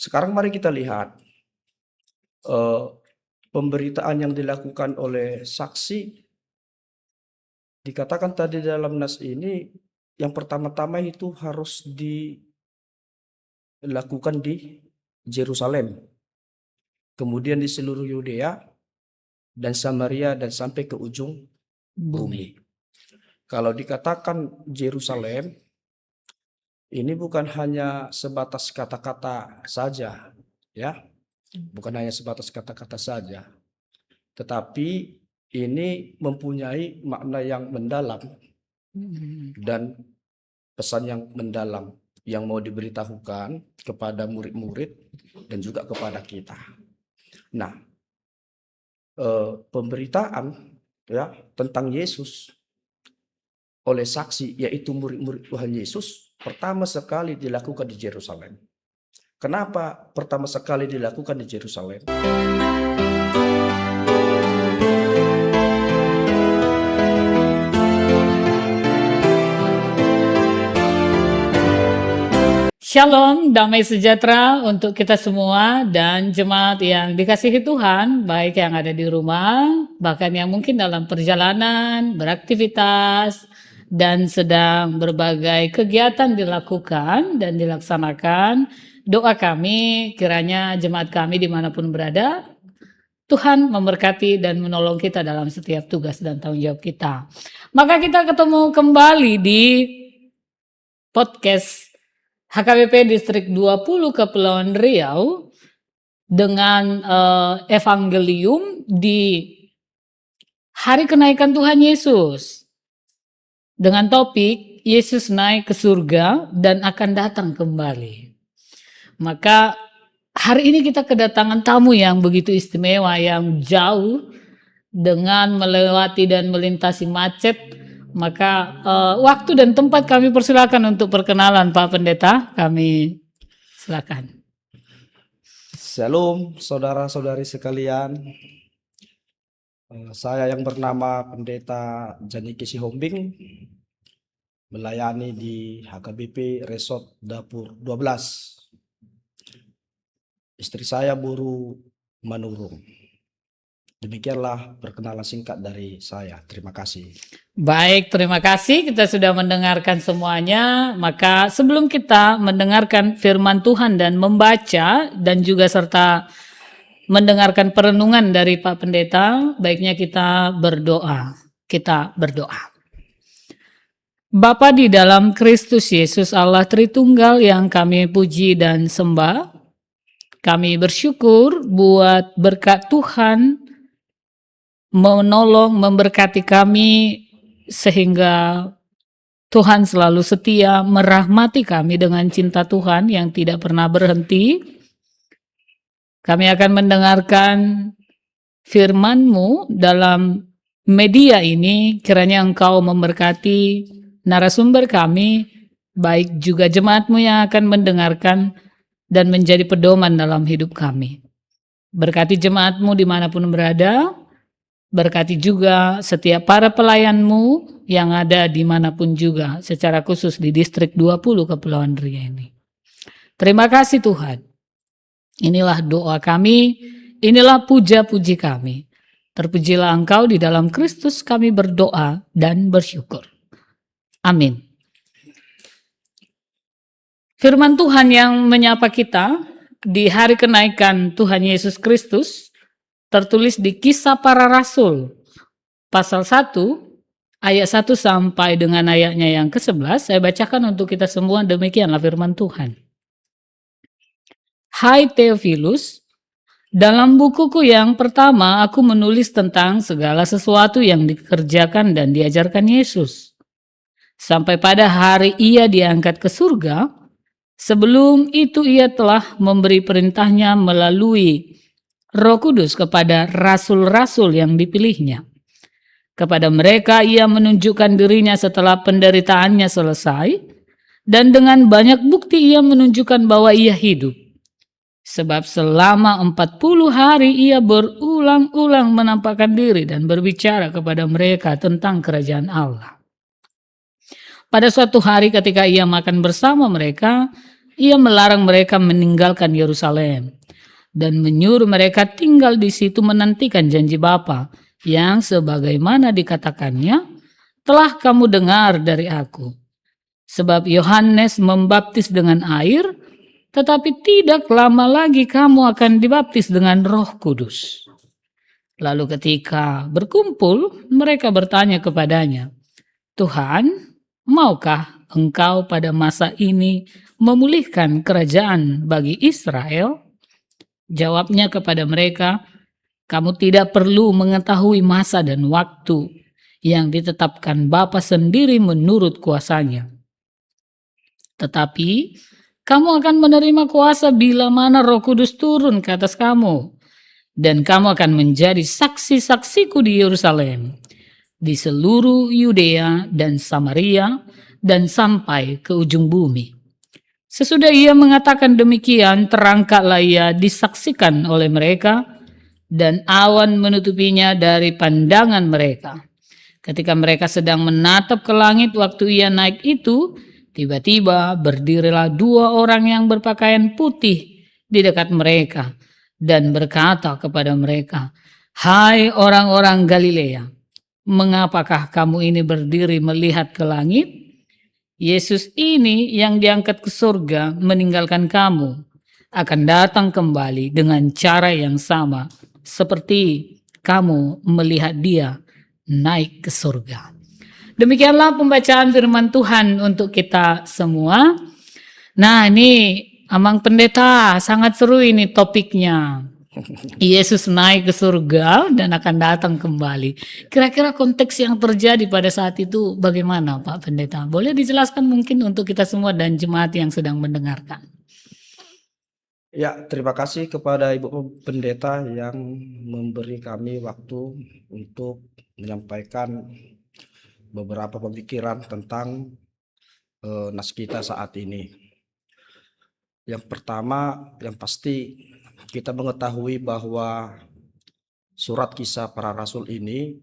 Sekarang mari kita lihat eh, pemberitaan yang dilakukan oleh saksi. Dikatakan tadi dalam nas ini, yang pertama-tama itu harus dilakukan di Yerusalem, kemudian di seluruh Yudea dan Samaria dan sampai ke ujung bumi. Kalau dikatakan Yerusalem, ini bukan hanya sebatas kata-kata saja, ya, bukan hanya sebatas kata-kata saja, tetapi ini mempunyai makna yang mendalam dan pesan yang mendalam yang mau diberitahukan kepada murid-murid dan juga kepada kita. Nah, pemberitaan ya tentang Yesus oleh saksi, yaitu murid-murid Tuhan Yesus, pertama sekali dilakukan di Yerusalem. Kenapa pertama sekali dilakukan di Yerusalem? Shalom, damai sejahtera untuk kita semua dan jemaat yang dikasihi Tuhan, baik yang ada di rumah, bahkan yang mungkin dalam perjalanan, beraktivitas, dan sedang berbagai kegiatan dilakukan dan dilaksanakan. Doa kami, kiranya jemaat kami dimanapun berada, Tuhan memberkati dan menolong kita dalam setiap tugas dan tanggung jawab kita. Maka kita ketemu kembali di podcast HKBP Distrik 20 Kepulauan Riau dengan evangelium di Hari Kenaikan Tuhan Yesus dengan topik Yesus naik ke surga dan akan datang kembali. Maka hari ini kita kedatangan tamu yang begitu istimewa, yang jauh dengan melewati dan melintasi macet. Maka waktu dan tempat kami persilakan untuk perkenalan Pak Pendeta, kami silakan. Shalom saudara-saudari sekalian. Saya yang bernama Pendeta Janiki Sihombing, melayani di HKBP Resort Dapur 12. Istri saya buruh manurung. Demikianlah perkenalan singkat dari saya. Terima kasih. Baik, terima kasih. Kita sudah mendengarkan semuanya. Maka sebelum kita mendengarkan firman Tuhan dan membaca dan juga serta mendengarkan perenungan dari Pak Pendeta, baiknya kita berdoa. Kita berdoa. Bapa di dalam Kristus Yesus Allah Tritunggal yang kami puji dan sembah, kami bersyukur buat berkat Tuhan menolong, memberkati kami sehingga Tuhan selalu setia merahmati kami dengan cinta Tuhan yang tidak pernah berhenti. Kami akan mendengarkan firman-Mu dalam media ini, kiranya Engkau memberkati narasumber kami, baik juga jemaat-Mu yang akan mendengarkan dan menjadi pedoman dalam hidup kami. Berkati jemaat-Mu dimanapun berada, berkati juga setiap para pelayan-Mu yang ada dimanapun juga, secara khusus di Distrik 20 Kepulauan Riau ini. Terima kasih Tuhan. Inilah doa kami, inilah puja-puji kami. Terpujilah Engkau, di dalam Kristus kami berdoa dan bersyukur. Amin. Firman Tuhan yang menyapa kita di hari kenaikan Tuhan Yesus Kristus tertulis di Kisah Para Rasul pasal 1 ayat 1 sampai dengan ayatnya yang ke-11. Saya bacakan untuk kita semua, demikianlah firman Tuhan. Hai Theophilus, dalam bukuku yang pertama aku menulis tentang segala sesuatu yang dikerjakan dan diajarkan Yesus sampai pada hari ia diangkat ke surga. Sebelum itu ia telah memberi perintahnya melalui Roh Kudus kepada rasul-rasul yang dipilihnya. Kepada mereka ia menunjukkan dirinya setelah penderitaannya selesai, dan dengan banyak bukti ia menunjukkan bahwa ia hidup. Sebab selama 40 hari ia berulang-ulang menampakkan diri dan berbicara kepada mereka tentang kerajaan Allah. Pada suatu hari ketika ia makan bersama mereka, ia melarang mereka meninggalkan Yerusalem dan menyuruh mereka tinggal di situ menantikan janji Bapa yang sebagaimana dikatakannya, telah kamu dengar dari aku. Sebab Yohanes membaptis dengan air, tetapi tidak lama lagi kamu akan dibaptis dengan Roh Kudus. Lalu ketika berkumpul, mereka bertanya kepadanya, Tuhan, maukah engkau pada masa ini memulihkan kerajaan bagi Israel? Jawabnya kepada mereka, kamu tidak perlu mengetahui masa dan waktu yang ditetapkan Bapa sendiri menurut kuasanya. Tetapi kamu akan menerima kuasa bila mana Roh Kudus turun ke atas kamu, dan kamu akan menjadi saksi-saksiku di Yerusalem, di seluruh Yudea dan Samaria, dan sampai ke ujung bumi. Sesudah ia mengatakan demikian, terangkatlah ia disaksikan oleh mereka, dan awan menutupinya dari pandangan mereka. Ketika mereka sedang menatap ke langit waktu ia naik itu, tiba-tiba berdirilah 2 orang yang berpakaian putih di dekat mereka dan berkata kepada mereka, Hai orang-orang Galilea, mengapakah kamu ini berdiri melihat ke langit? Yesus ini yang diangkat ke surga meninggalkan kamu akan datang kembali dengan cara yang sama seperti kamu melihat dia naik ke surga. Demikianlah pembacaan firman Tuhan untuk kita semua. Nah, ini Amang Pendeta, sangat seru ini topiknya. Yesus naik ke surga dan akan datang kembali. Kira-kira konteks yang terjadi pada saat itu bagaimana, Pak Pendeta? Boleh dijelaskan mungkin untuk kita semua dan jemaat yang sedang mendengarkan? Ya, terima kasih kepada Ibu Pendeta yang memberi kami waktu untuk menyampaikan beberapa pemikiran tentang nas kita saat ini. Yang pertama, yang pasti kita mengetahui bahwa surat Kisah Para Rasul ini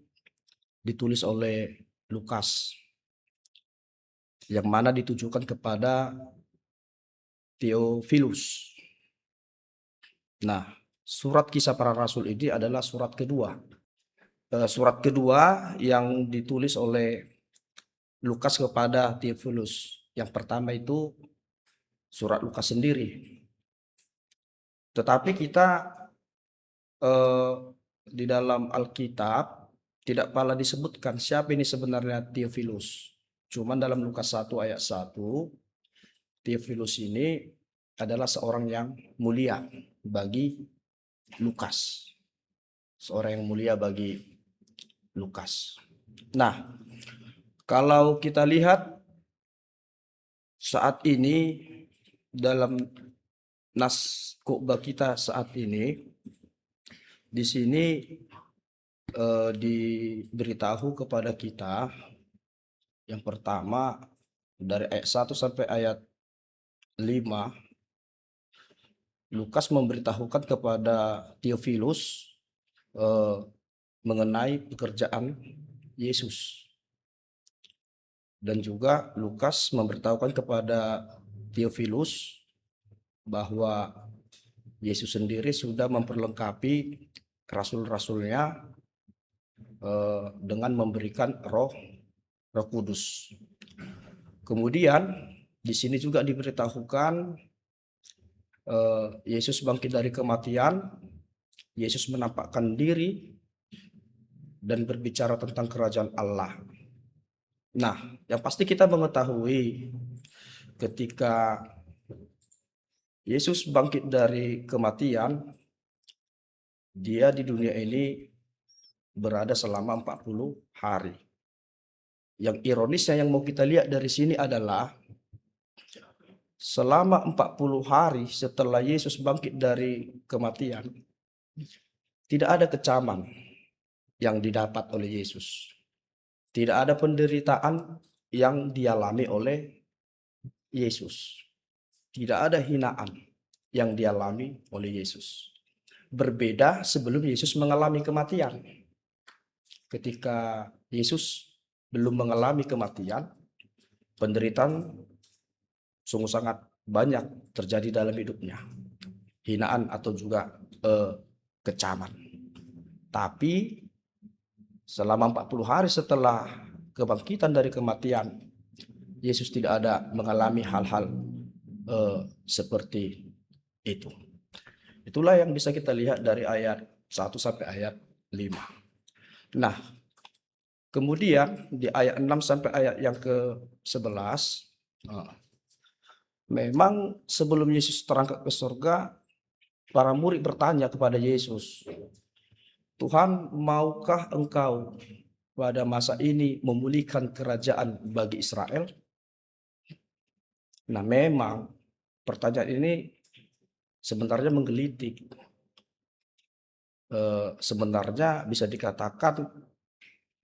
ditulis oleh Lukas, yang mana ditujukan kepada Theophilus. Nah, surat Kisah Para Rasul ini adalah surat kedua. Surat kedua yang ditulis oleh Lukas kepada Theophilus. Yang pertama itu surat Lukas sendiri. Tetapi kita di dalam Alkitab tidak pernah disebutkan siapa ini sebenarnya Theophilus. Cuman dalam Lukas 1 ayat 1, Theophilus ini adalah seorang yang mulia bagi Lukas. Seorang yang mulia bagi Lukas. Nah, kalau kita lihat saat ini dalam nas khotbah kita saat ini, di sini diberitahu kepada kita yang pertama dari ayat 1 sampai ayat 5, Lukas memberitahukan kepada Theophilus mengenai pekerjaan Yesus. Dan juga Lukas memberitahukan kepada Theophilus bahwa Yesus sendiri sudah memperlengkapi rasul-rasulnya dengan memberikan Roh Kudus. Kemudian di sini juga diberitahukan Yesus bangkit dari kematian, Yesus menampakkan diri dan berbicara tentang kerajaan Allah. Nah, yang pasti kita mengetahui ketika Yesus bangkit dari kematian, dia di dunia ini berada selama 40 hari. Yang ironisnya yang mau kita lihat dari sini adalah selama 40 hari setelah Yesus bangkit dari kematian, tidak ada kecaman yang didapat oleh Yesus. Tidak ada penderitaan yang dialami oleh Yesus. Tidak ada hinaan yang dialami oleh Yesus. Berbeda sebelum Yesus mengalami kematian. Ketika Yesus belum mengalami kematian, penderitaan sungguh sangat banyak terjadi dalam hidupnya, hinaan atau juga kecaman. Tapi selama 40 hari setelah kebangkitan dari kematian, Yesus tidak ada mengalami hal-hal seperti itu. Itulah yang bisa kita lihat dari ayat 1 sampai ayat 5. Nah, kemudian di ayat 6 sampai ayat yang ke-11, memang sebelum Yesus terangkat ke surga, para murid bertanya kepada Yesus, Tuhan, maukah engkau pada masa ini memulihkan kerajaan bagi Israel? Nah, memang pertanyaan ini sebenarnya menggelitik. Sebenarnya bisa dikatakan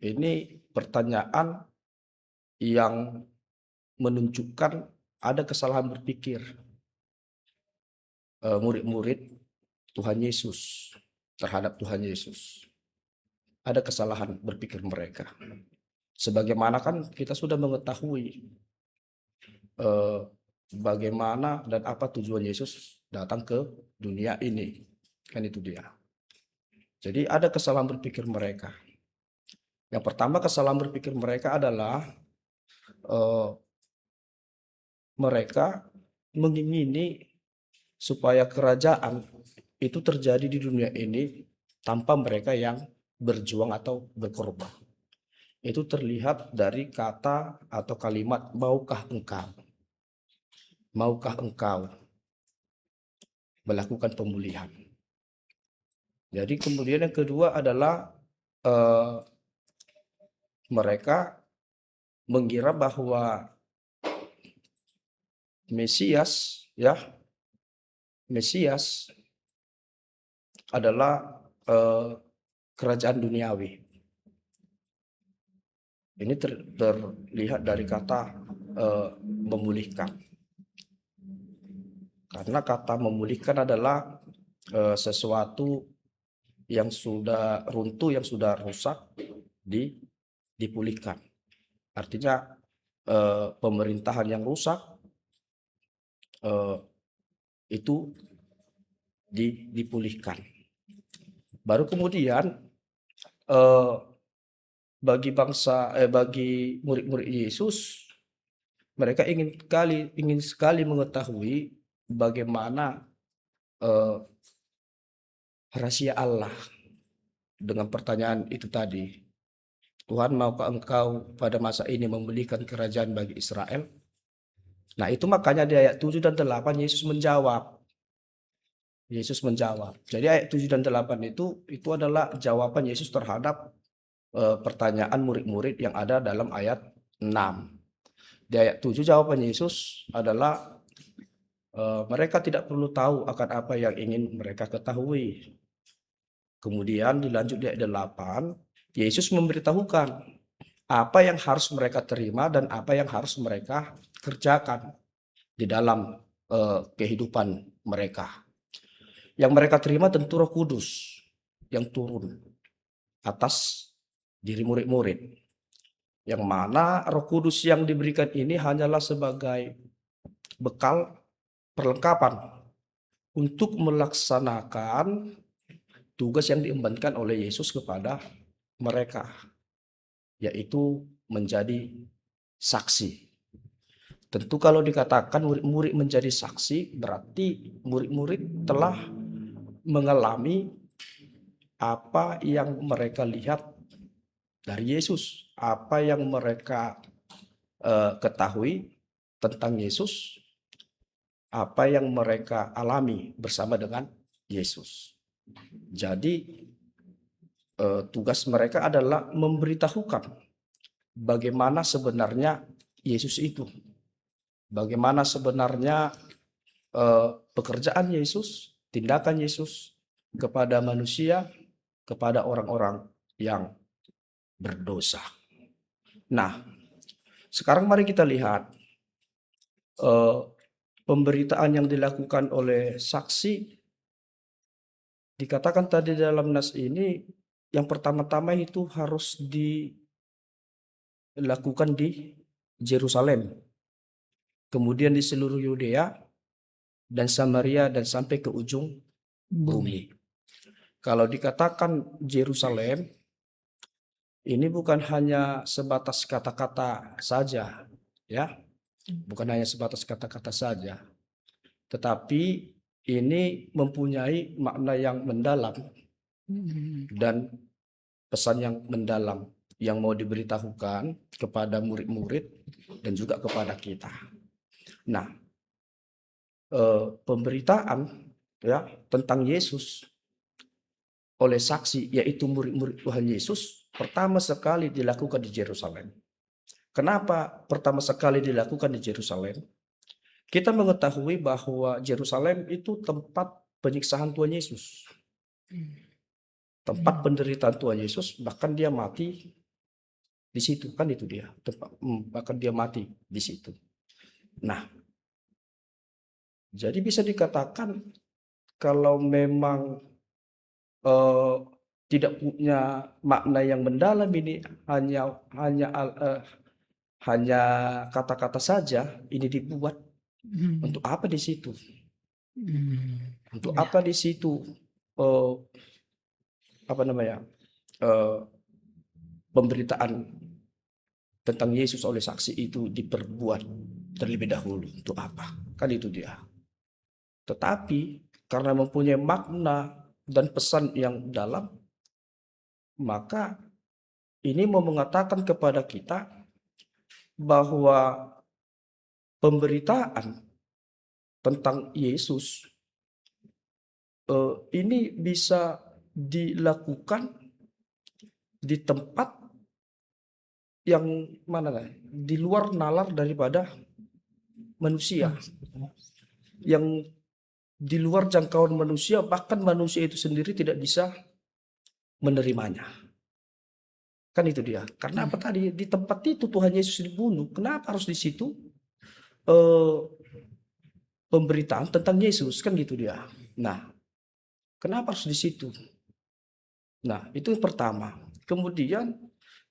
ini pertanyaan yang menunjukkan ada kesalahan berpikir murid-murid Tuhan Yesus terhadap Tuhan Yesus. Ada kesalahan berpikir mereka. Sebagaimana kan kita sudah mengetahui bagaimana dan apa tujuan Yesus datang ke dunia ini. Kan itu dia. Jadi ada kesalahan berpikir mereka. Yang pertama, kesalahan berpikir mereka adalah mereka mengingini supaya kerajaan itu terjadi di dunia ini tanpa mereka yang berjuang atau berkorban. Itu terlihat dari kata atau kalimat maukah engkau. Maukah engkau melakukan pemulihan. Jadi kemudian yang kedua adalah mereka mengira bahwa Mesias adalah kerajaan duniawi. Ini terlihat dari kata memulihkan. Karena kata memulihkan adalah sesuatu yang sudah runtuh, yang sudah rusak, dipulihkan. Artinya pemerintahan yang rusak itu dipulihkan. Baru kemudian bagi murid-murid Yesus, mereka ingin sekali mengetahui bagaimana rahasia Allah dengan pertanyaan itu tadi. Tuhan, maukah engkau pada masa ini memulihkan kerajaan bagi Israel? Nah, itu makanya di ayat 7 dan 8 Yesus menjawab. Jadi ayat 7 dan 8 itu adalah jawaban Yesus terhadap pertanyaan murid-murid yang ada dalam ayat 6. Di ayat 7 jawaban Yesus adalah mereka tidak perlu tahu akan apa yang ingin mereka ketahui. Kemudian dilanjut di ayat 8, Yesus memberitahukan apa yang harus mereka terima dan apa yang harus mereka kerjakan di dalam kehidupan mereka. Yang mereka terima tentu Roh Kudus yang turun atas diri murid-murid. Yang mana Roh Kudus yang diberikan ini hanyalah sebagai bekal perlengkapan untuk melaksanakan tugas yang diembankan oleh Yesus kepada mereka, yaitu menjadi saksi. Tentu kalau dikatakan murid-murid menjadi saksi, berarti murid-murid telah mengalami apa yang mereka lihat dari Yesus, apa yang mereka ketahui tentang Yesus, apa yang mereka alami bersama dengan Yesus. Jadi tugas mereka adalah memberitahukan bagaimana sebenarnya Yesus itu. Bagaimana sebenarnya pekerjaan Yesus, tindakan Yesus kepada manusia, kepada orang-orang yang berdosa. Nah, sekarang mari kita lihat pemberitaan yang dilakukan oleh saksi. Dikatakan tadi dalam nas ini, yang pertama-tama itu harus dilakukan di Yerusalem, kemudian di seluruh Yudea, dan Samaria dan sampai ke ujung bumi. Kalau dikatakan Yerusalem, ini bukan hanya sebatas kata-kata saja, ya, bukan hanya sebatas kata-kata saja, tetapi ini mempunyai makna yang mendalam dan pesan yang mendalam yang mau diberitahukan kepada murid-murid dan juga kepada kita. Nah, pemberitaan ya tentang Yesus oleh saksi, yaitu murid-murid Tuhan Yesus, pertama sekali dilakukan di Yerusalem. Kenapa pertama sekali dilakukan di Yerusalem? Kita mengetahui bahwa Yerusalem itu tempat penyiksaan Tuhan Yesus, tempat penderitaan Tuhan Yesus, bahkan dia mati di situ, kan itu dia tempat, bahkan dia mati di situ. Nah, jadi bisa dikatakan kalau memang tidak punya makna yang mendalam, ini hanya kata-kata saja, ini dibuat untuk apa di situ? Untuk apa di situ? Apa namanya? Pemberitaan tentang Yesus oleh saksi itu diperbuat terlebih dahulu. Untuk apa? Kan itu dia. Tetapi karena mempunyai makna dan pesan yang dalam, maka ini mau mengatakan kepada kita bahwa pemberitaan tentang Yesus ini bisa dilakukan di tempat yang mana, di luar nalar daripada manusia, yang di luar jangkauan manusia, bahkan manusia itu sendiri tidak bisa menerimanya. Kan itu dia. Karena apa tadi? Di tempat itu Tuhan Yesus dibunuh. Kenapa harus di situ? Pemberitaan tentang Yesus, kan gitu dia. Nah, kenapa harus di situ? Nah, itu yang pertama. Kemudian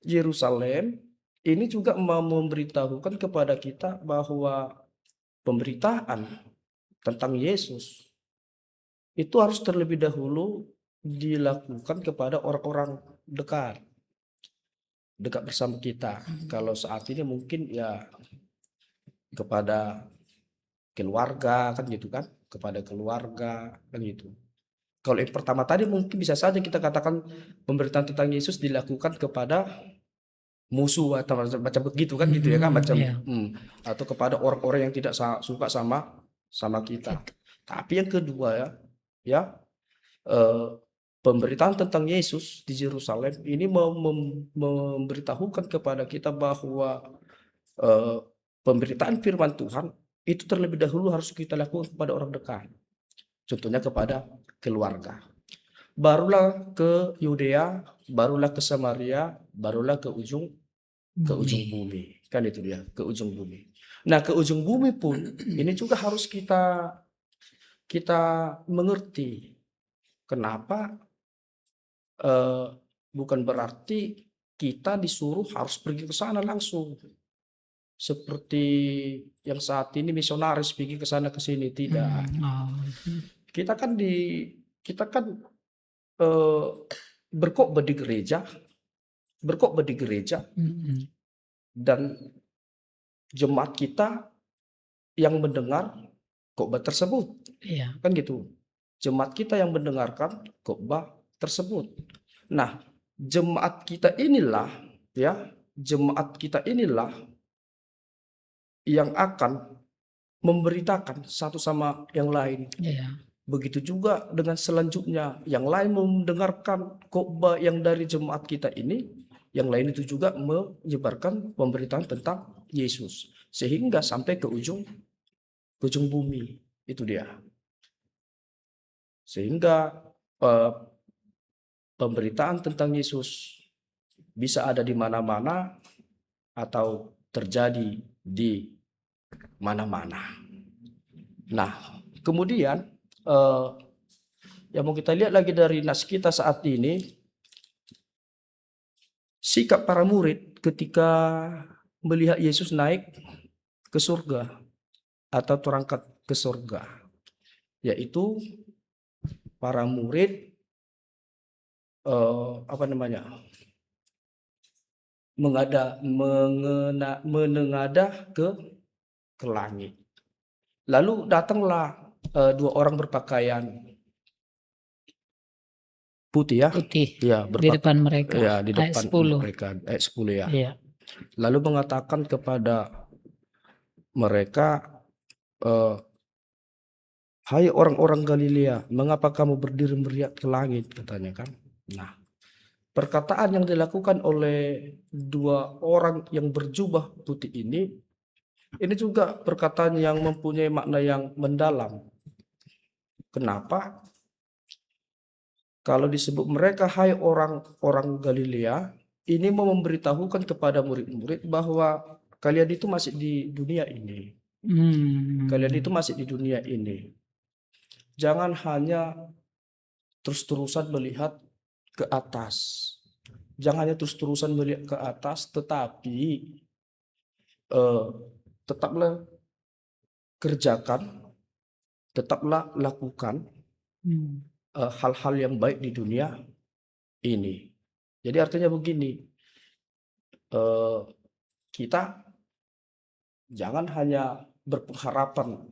Yerusalem ini juga mau memberitahukan kepada kita bahwa pemberitaan tentang Yesus itu harus terlebih dahulu dilakukan kepada orang-orang dekat bersama kita. Kalau saat ini mungkin ya kepada keluarga, kan gitu kan, kepada keluarga, kan gitu. Kalau yang pertama tadi mungkin bisa saja kita katakan pemberitaan tentang Yesus dilakukan kepada musuh atau macam begitu kan, gitu ya kan, macam atau kepada orang-orang yang tidak suka sama kita. Tapi yang kedua ya pemberitaan tentang Yesus di Yerusalem ini memberitahukan kepada kita bahwa pemberitaan firman Tuhan itu terlebih dahulu harus kita lakukan kepada orang dekat. Contohnya kepada keluarga. Barulah ke Yudea, barulah ke Samaria, barulah ke ujung bumi. Kan itu dia, ke ujung bumi. Nah, ke ujung bumi pun ini juga harus kita mengerti. Kenapa bukan berarti kita disuruh harus pergi ke sana langsung. Seperti yang saat ini misionaris pergi ke sana ke sini, tidak. Kita kan berkhotbah di gereja, dan jemaat kita yang mendengar khotbah tersebut, kan gitu. Jemaat kita yang mendengarkan khotbah tersebut. Nah, jemaat kita inilah yang akan memberitakan satu sama yang lain. Begitu juga dengan selanjutnya, yang lain mendengarkan khotbah yang dari jemaat kita ini, yang lain itu juga menyebarkan pemberitaan tentang Yesus sehingga sampai ke ujung bumi. Itu dia. Sehingga pemberitaan tentang Yesus bisa ada di mana-mana atau terjadi di mana-mana. Nah, kemudian yang mau kita lihat lagi dari nas kita saat ini, sikap para murid ketika melihat Yesus naik ke surga atau terangkat ke surga. yaitu para murid menengadah ke langit. Lalu datanglah dua orang berpakaian putih ya. Putih Ya, di depan mereka. ya, di Ayat depan 10. mereka, ayat 10 ya. Iya. Lalu mengatakan kepada mereka, hai orang-orang Galilea, mengapa kamu berdiri melihat ke langit, katanya kan. Nah, perkataan yang dilakukan oleh dua orang yang berjubah putih ini juga perkataan yang mempunyai makna yang mendalam. Kenapa? Kalau disebut mereka, hai orang-orang Galilea, ini mau memberitahukan kepada murid-murid bahwa kalian itu masih di dunia ini. Kalian itu masih di dunia ini. Jangan hanya terus-terusan melihat ke atas. Jangan hanya terus-terusan melihat ke atas, tetapi tetaplah kerjakan, tetaplah lakukan hal-hal yang baik di dunia ini. Jadi artinya begini, kita jangan hanya berpengharapan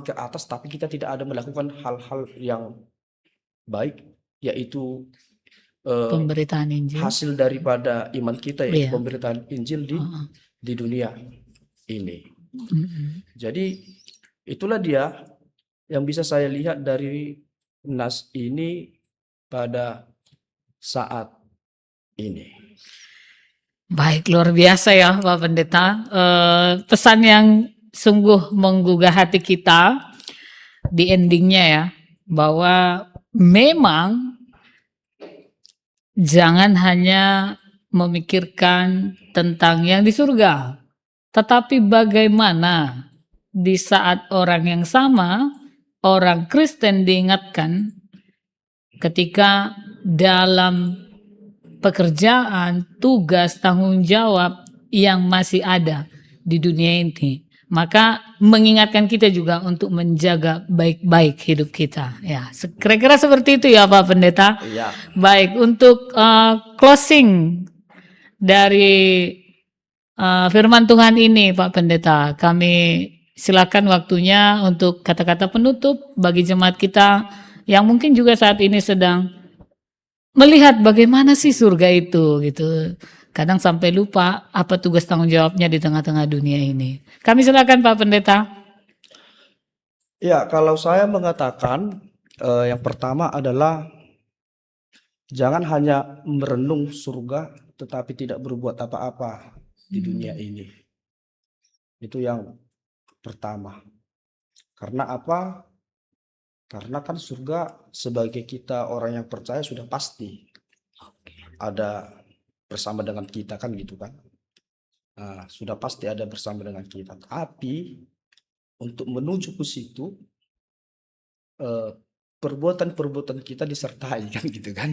ke atas, tapi kita tidak ada melakukan hal-hal yang baik, yaitu Pemberitaan Injil. hasil daripada iman kita, yaitu pemberitaan Injil di dunia ini. Jadi itulah dia yang bisa saya lihat dari nas ini pada saat ini. Baik, luar biasa ya Pak Pendeta. Pesan yang sungguh menggugah hati kita di endingnya ya, bahwa memang jangan hanya memikirkan tentang yang di surga, tetapi bagaimana di saat orang yang sama, orang Kristen diingatkan ketika dalam pekerjaan, tugas, tanggung jawab yang masih ada di dunia ini. Maka mengingatkan kita juga untuk menjaga baik-baik hidup kita. Ya, kira-kira seperti itu ya Pak Pendeta. Ya. Baik, untuk closing dari firman Tuhan ini Pak Pendeta, kami silakan waktunya untuk kata-kata penutup bagi jemaat kita yang mungkin juga saat ini sedang melihat bagaimana sih surga itu gitu. Kadang sampai lupa apa tugas tanggung jawabnya di tengah-tengah dunia ini. Kami silakan Pak Pendeta. Ya, kalau saya mengatakan yang pertama adalah jangan hanya merenung surga tetapi tidak berbuat apa-apa di dunia ini. Itu yang pertama. Karena apa? Karena kan surga sebagai kita orang yang percaya sudah pasti ada bersama dengan kita kan gitu kan. Nah, sudah pasti ada bersama dengan kita. Tapi untuk menuju ke situ perbuatan-perbuatan kita disertai kan gitu kan.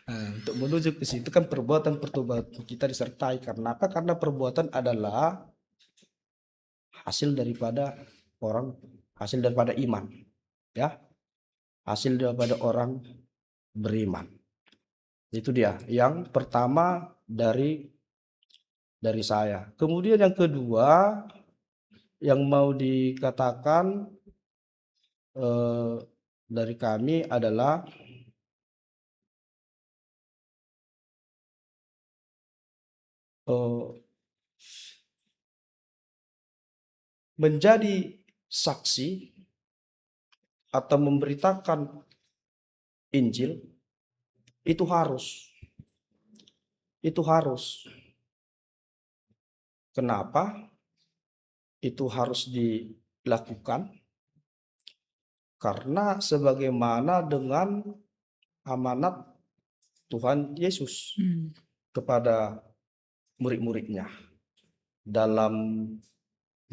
Nah, untuk menuju ke situ kan perbuatan kita disertai. Karena apa? Karena perbuatan adalah hasil daripada iman, ya, hasil daripada orang beriman. Itu dia yang pertama dari saya. Kemudian yang kedua yang mau dikatakan dari kami adalah menjadi saksi atau memberitakan Injil itu harus. Kenapa? Itu harus dilakukan karena sebagaimana dengan amanat Tuhan Yesus kepada murid-muridnya dalam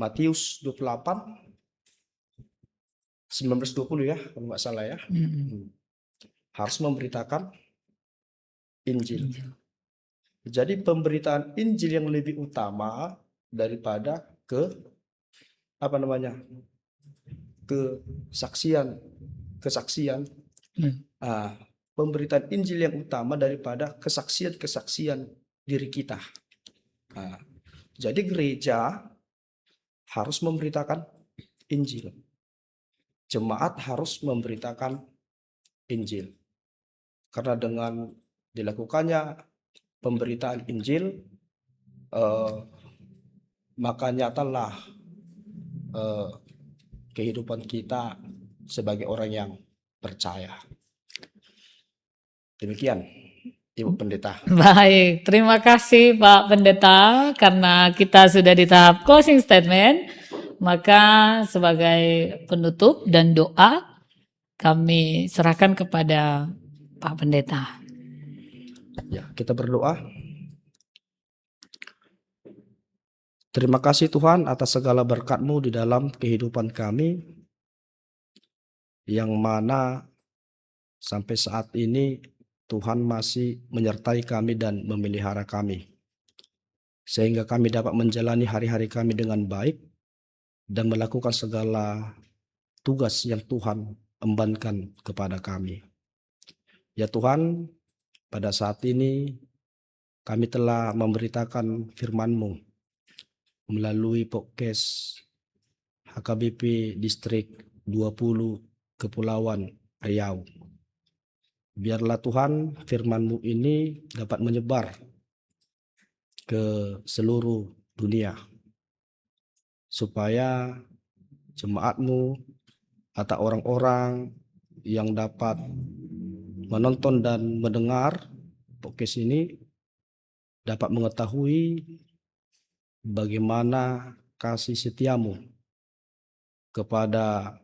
Matius 28 19-20 ya, kalau nggak salah ya. Harus memberitakan Injil. Jadi pemberitaan Injil yang lebih ke kesaksian. Hmm. Pemberitaan Injil yang utama daripada kesaksian diri kita. Jadi gereja harus memberitakan Injil. Jemaat harus memberitakan Injil. Karena dengan dilakukannya pemberitaan Injil, maka nyatalah kehidupan kita sebagai orang yang percaya. Demikian, Ibu Pendeta. Baik, terima kasih Pak Pendeta. Karena kita sudah di tahap closing statement, maka sebagai penutup dan doa kami serahkan kepada Pak Pendeta. Ya, kita berdoa. Terima kasih Tuhan atas segala berkat-Mu di dalam kehidupan kami, yang mana sampai saat ini Tuhan masih menyertai kami dan memelihara kami, sehingga kami dapat menjalani hari-hari kami dengan baik dan melakukan segala tugas yang Tuhan embankan kepada kami. Ya Tuhan, pada saat ini kami telah memberitakan firman-Mu melalui podcast HKBP Distrik 20 Kepulauan Riau. Biarlah Tuhan firman-Mu ini dapat menyebar ke seluruh dunia, supaya jemaat-Mu atau orang-orang yang dapat menonton dan mendengar podcast ini dapat mengetahui bagaimana kasih setia-Mu kepada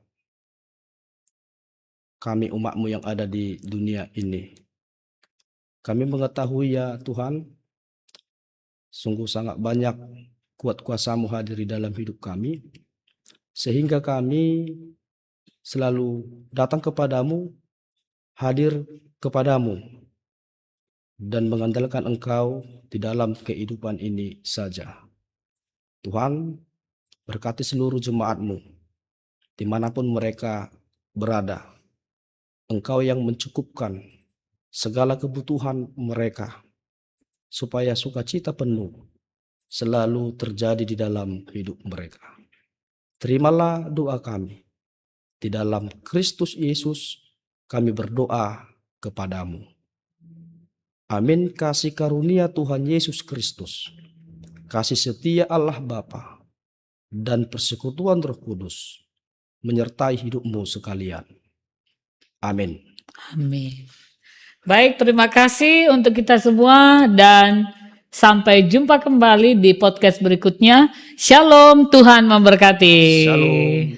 kami umat-Mu yang ada di dunia ini. Kami mengetahui ya Tuhan, sungguh sangat banyak kuat kuasa-Mu hadir di dalam hidup kami, sehingga kami selalu datang kepadamu, hadir kepadamu, dan mengandalkan Engkau di dalam kehidupan ini saja. Tuhan, berkati seluruh jemaat-Mu dimanapun mereka berada. Engkau yang mencukupkan segala kebutuhan mereka, supaya sukacita penuh selalu terjadi di dalam hidup mereka. Terimalah doa kami. Di dalam Kristus Yesus kami berdoa kepadamu. Amin. Kasih karunia Tuhan Yesus Kristus, kasih setia Allah Bapa, dan persekutuan Roh Kudus menyertai hidupmu sekalian. Amin. Amin. Baik, terima kasih untuk kita semua dan sampai jumpa kembali di podcast berikutnya. Shalom, Tuhan memberkati. Shalom.